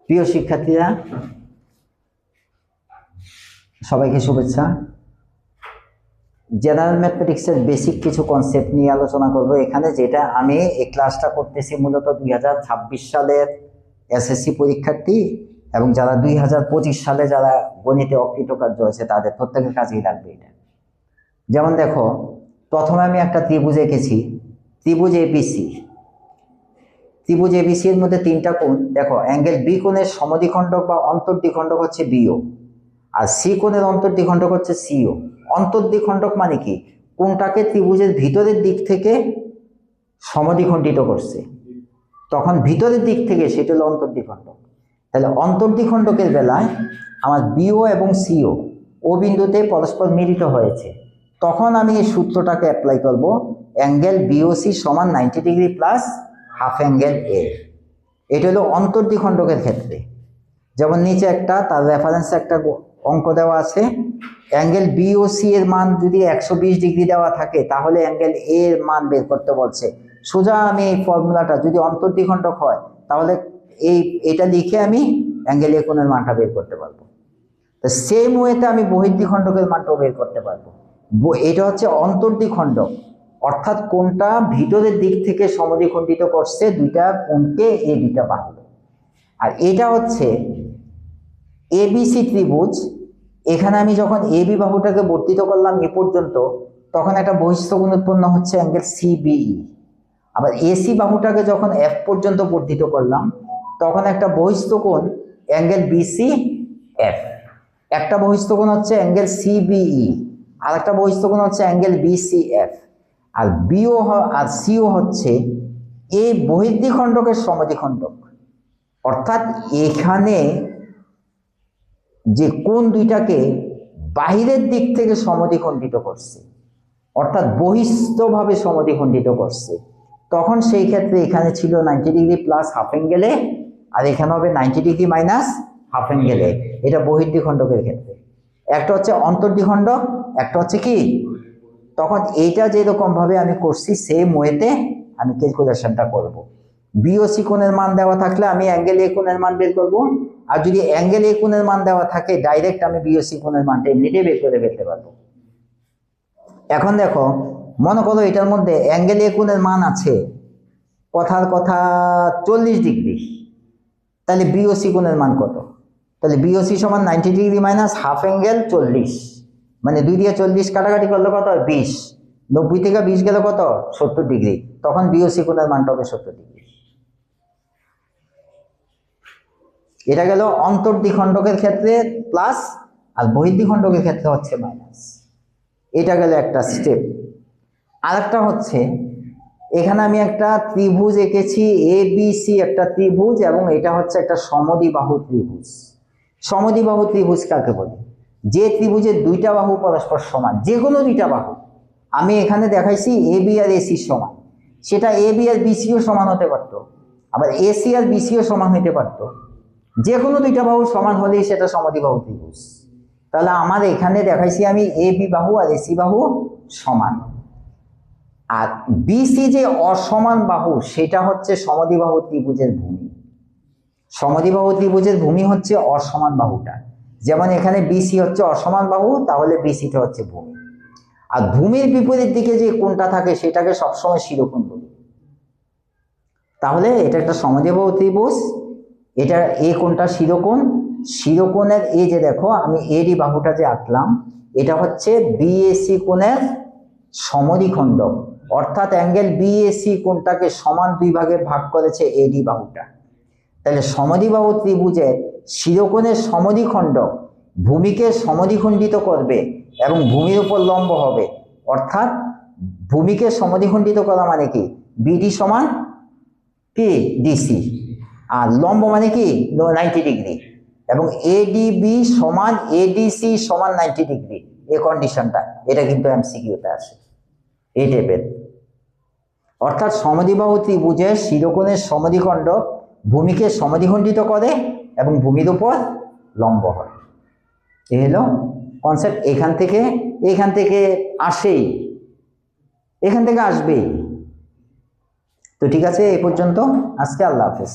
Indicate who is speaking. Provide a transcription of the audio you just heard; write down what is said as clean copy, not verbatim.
Speaker 1: প্রিয় শিক্ষার্থীরা, সবাইকে শুভেচ্ছা। জেনারেল ম্যাথমেটিক্সের বেসিক কিছু কনসেপ্ট নিয়ে আলোচনা করব এখানে। যেটা আমি এই ক্লাসটা করতেছি মূলত 2026 সালের এসএসসি পরীক্ষার্থী এবং যারা 2025 সালে যারা গণিতে অকৃতকার্য হয়েছে তাদের প্রত্যেকের কাজেই লাগবে এটা। যেমন দেখো, প্রথমে আমি একটা ত্রিভুজ এঁকেছি, ত্রিভুজ এবিসি। ত্রিভুজ এবিসি এর মধ্যে তিনটা কোণ। দেখো, অ্যাঙ্গেল বি কোণের সমদ্বিখণ্ডক বা অন্তর্দ্বিখণ্ডক হচ্ছে বিও, আর সি কোণের অন্তর্দ্বিখণ্ডক হচ্ছে সিও। অন্তর্দ্বিখণ্ডক মানে কি? কোণটাকে ত্রিভুজের ভিতরের দিক থেকে সমদ্বিখণ্ডিত করছে, তখন ভিতরের দিক থেকে সেটা হলো অন্তর্দ্বিখণ্ডক। তাহলে অন্তর্দ্বিখণ্ডকের বেলায় আমার বিও এবং সিও ও বিন্দুতে পরস্পর মিলিত হয়েছে, তখন আমি এই সূত্রটাকে অ্যাপ্লাই করব। অ্যাঙ্গেল বিওসি সমান 90 ডিগ্রি প্লাস হাফ অ্যাঙ্গেল এ। এটা হলো অন্তর্দ্বিখণ্ডকের ক্ষেত্রে। যেমন নিচে একটা তার রেফারেন্সে একটা অঙ্ক দেওয়া আছে। অ্যাঙ্গেল বিওসি এর মান যদি 120 ডিগ্রি দেওয়া থাকে তাহলে অ্যাঙ্গেল এ এর মান বের করতে বলছে। সোজা আমি এই ফর্মুলাটা, যদি অন্তর্দ্বিখণ্ডক হয় তাহলে এটা লিখে আমি অ্যাঙ্গেল এ কোণের মানটা বের করতে পারবো। তো সেম ওয়েতে আমি বহির্দ্বিখণ্ডকের মানটাও বের করতে পারবো। এটা হচ্ছে অন্তর্দ্বিখণ্ডক, অর্থাৎ কোণটা ভিতরের দিক থেকে সমদ্বিখণ্ডিত করছে দুইটা কোণকে, এই দুইটা বাহু। আর এটা হচ্ছে এবিসি ত্রিভুজ। এখানে আমি যখন এবি বাহুটাকে বর্ধিত করলাম এ পর্যন্ত, তখন একটা বহিঃস্থ কোণ উৎপন্ন হচ্ছে অ্যাঙ্গেল সিবিই। আবার এসি বাহুটাকে যখন এফ পর্যন্ত বর্ধিত করলাম, তখন একটা বহিঃস্থ কোণ অ্যাঙ্গেল বিসি এফ। একটা বহিঃস্থ কোণ হচ্ছে অ্যাঙ্গেল সিবিই, আর একটা বহিঃস্থ কোণ হচ্ছে অ্যাঙ্গেল বিসি এফ। আর বিও আর সিও হচ্ছে এই বহির্দ্বিখণ্ডকের সমদ্বিখণ্ডক, অর্থাৎ এখানে যে কোণ দুইটাকে বাহিরের দিক থেকে সমদ্বিখণ্ডিত করছে, অর্থাৎ বহিঃস্থভাবে সমদ্বিখণ্ডিত করছে, তখন সেই ক্ষেত্রে এখানে ছিল 90 ডিগ্রি প্লাস হাফ অ্যাঙ্গেলে, আর এখানে হবে 90 ডিগ্রি মাইনাস হাফ অ্যাঙ্গেলে। এটা বহির্দ্বিখণ্ডকের ক্ষেত্রে। একটা হচ্ছে অন্তর্দ্বিখণ্ডক, একটা হচ্ছে কি। তখন এইটা যেরকম ভাবে আমি করছি সেম ওয়েতে আমি ক্যালকুলেশনটা করব। বিওসি কোণের মান দেওয়া থাকলে আমি অ্যাঙ্গেল এ কোণের মান বের করব, আর যদি অ্যাঙ্গেল এ কোণের মান দেওয়া থাকে ডাইরেক্ট আমি বিওসি কোণের মানটা এমনিতেই বের করে ফেলতে পারবো। এখন দেখো, মনে করো এটার মধ্যে অ্যাঙ্গেল এ কোণের মান আছে কথার কথা 40 ডিগ্রি, তাহলে বিওসি কোণের মান কত? তাহলে বিওসি সমান 90 ডিগ্রি মাইনাস হাফ অ্যাঙ্গেল 40, মানে 2 দিয়ে 40 কাটাকাটি করলে কত হয়? 20। 90 থেকে 20 গেলে কত? 70 ডিগ্রি। তখন বিওসি কোণের মানটা হবে 70 ডিগ্রি। এটা গেল অন্তর্দ্বিখণ্ডকের ক্ষেত্রে প্লাস, আর বহির্দ্বিখণ্ডকের ক্ষেত্রে হচ্ছে মাইনাস। এটা গেল একটা স্টেপ। আরেকটা হচ্ছে, এখানে আমি একটা ত্রিভুজ এঁকেছি এবিসি, একটা ত্রিভুজ, এবং এটা হচ্ছে একটা সমদ্বিবাহু ত্রিভুজ। সমদ্বিবাহু ত্রিভুজ কাকে বলে? যে ত্রিভুজের দুইটা বাহু পরস্পর সমান, যে কোনো দুইটা বাহু। আমি এখানে দেখাইছি এবি আর এসি সমান, সেটা এবি আর বিসিও সমান হতে পারতো, আবার এসি আর বিসিও সমান হতে পারতো। যে কোনো দুইটা বাহু সমান হলেই সেটা সমদ্বিবাহু ত্রিভুজ। তাহলে আমার এখানে দেখাইছি আমি এবি বাহু আর এসি বাহু সমান, আর বিসি যে অসমান বাহু সেটা হচ্ছে সমদ্বিবাহু ত্রিভুজের ভূমি। সমদ্বিবাহু ত্রিভুজের ভূমি হচ্ছে অসমান বাহুটা। যেমন এখানে বিসি হচ্ছে অসমান বাহু, তাহলে বিসিটা হচ্ছে ভূমি। আর ভূমির বিপরীত দিকে যে কোণটা থাকে সেটাকে সবসময় শিরোকোণ বলি। তাহলে এটা একটা সমদ্বিবাহু ত্রিভুজ, এটা এই কোণটা শিরোকোণ। শিরোকোণের এই যে দেখো আমি এডি বাহুটা যে আঁকলাম, এটা হচ্ছে বিএসি কোণের সমদ্বিখণ্ডক, অর্থাৎ অ্যাঙ্গেল বিএসি কোণটাকে সমান দুই ভাগে ভাগ করেছে এডি বাহুটা। তাহলে সমদ্বিবাহু ত্রিভুজের শিরোকোণের সমদ্বিখণ্ডক ভূমিকে সমদ্বিখণ্ডিত করবে এবং ভূমির উপর লম্ব হবে, অর্থাৎ ভূমিকে সমদ্বিখণ্ডিত করা মানে কি? বিডি সমান কি ডিসি, আর লম্ব মানে কি 90 ডিগ্রি, এবং এডিবি সমান এডিসি সমান 90 ডিগ্রি। এই কন্ডিশনটা, এটা কিন্তু এমসিকিউতে আসে এই টাইপের। অর্থাৎ সমদ্বিবাহু ত্রিভুজের শিরোকোণের সমদ্বিখণ্ডক ভূমিকে সমদ্বিখণ্ডিত করে এবং ভূমির উপর লম্ব হয়। এই হলো কনসেপ্ট। এখান থেকে আসেই, এখান থেকে আসবেই। তো ঠিক আছে, এই পর্যন্ত আজকে। আল্লাহ হাফেজ।